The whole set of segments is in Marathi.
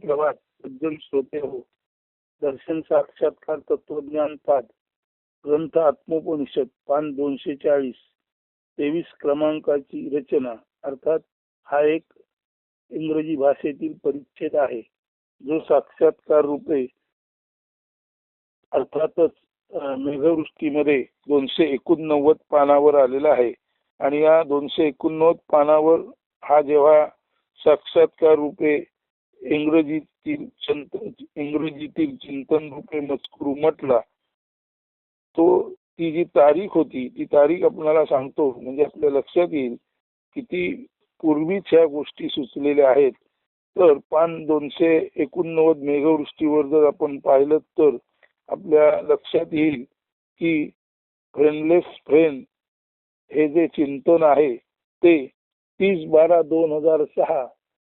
सुप्रभात सज्जन श्रोते हो. दर्शन साक्षात्कार तत्वज्ञान पाठ ग्रंथ आत्मोपनिषद पान 240 23 क्रमांकाची रचना अर्थात हा एक इंग्रजी भाषेतील परिच्छेद आहे जो साक्षात्कार रूपे अर्थातच मेघवृष्टीमध्ये 289 पानावर आलेला आहे. आणि या 289 पानावर हा जेव्हा साक्षात्कार रूपे इंग्रजीतील चिंतन रूपे मजकूर उमटला तो ती जी तारीख होती ती तारीख आपल्याला सांगतो म्हणजे आपल्या लक्षात येईल किती पूर्वीच ह्या गोष्टी सुचलेल्या आहेत. तर पान 289 मेघवृष्टीवर जर आपण पाहिलं तर आपल्या लक्षात येईल की फ्रेंडलेस फ्रेंड हे जे चिंतन आहे ते 30/12/2006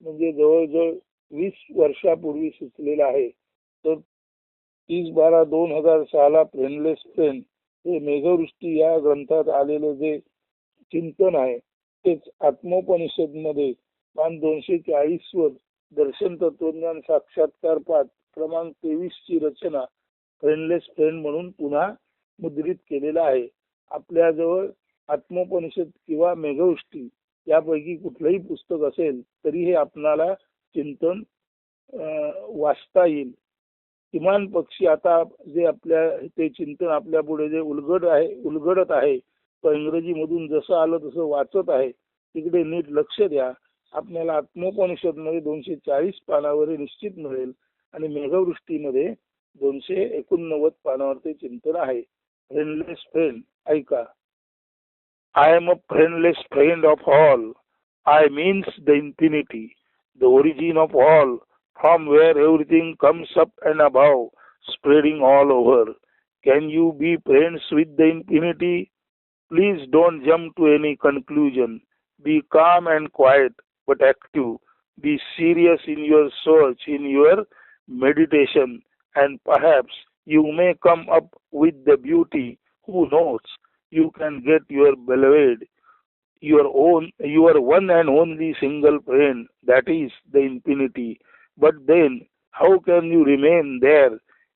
म्हणजे जवळजवळ 20 वर्षापूर्वी सुचलेलं आहे. तर 30/12/2006 फ्रेंडलेस फ्रेंड हे मेघवृष्टी या ग्रंथात आलेले जे चिंतन आहे तेच आत्मोपनिषद मध्ये पान 240 वर दर्शन तत्वज्ञान साक्षात्कार पाठ क्रमांक 23 ची रचना फ्रेंडलेस फ्रेंड म्हणून पुन्हा मुद्रित केलेला आहे. आपल्याजवळ आत्मोपनिषद किंवा मेघवृष्टी यापैकी कुठलंही पुस्तक असेल तरी हे आपणाला चिंतन वाचता येईल. किमान पक्षी आता जे आपल्या ते चिंतन आपल्या पुढे जे उलगडत आहे तो इंग्रजी मधून जसं आलं तसं वाचत आहे तिकडे नीट लक्ष द्या. आपल्याला आत्मोपनिषद मध्ये 240 पानावर निश्चित मिळेल आणि मेघवृष्टीमध्ये 289 पानावर ते चिंतन आहे. फ्रेंडलेस फ्रेंड ऐका. I am a friendless friend of all. I means the infinity, the origin of all, from where everything comes up and above, spreading all over. Can you be friends with the infinity? Please don't jump to any conclusion. Be calm and quiet, but active. Be serious in your search, in your meditation, and perhaps you may come up with the beauty. Who knows? You can get your beloved, your one and only single friend, that is the infinity. But then, how can you remain there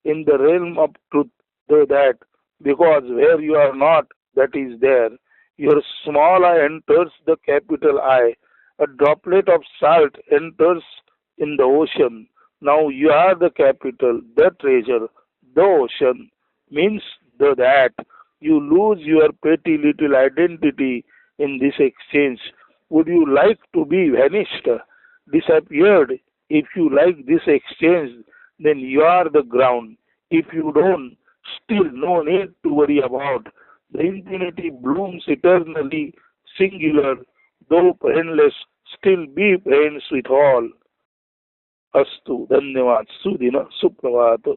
in the realm of truth, that because where you are not, that is there. Your small eye enters the capital I. A droplet of salt enters in the ocean. Now you are the capital, the treasure, the ocean means the that. You lose your petty little identity in this exchange. Would you like to be vanished, disappeared? If you like this exchange, then you are the ground. If you don't, still no need to worry about. The infinity blooms eternally singular, though friendless, still be friends with all. अस्तु. धन्यवाद. सुदिन सुप्रभात.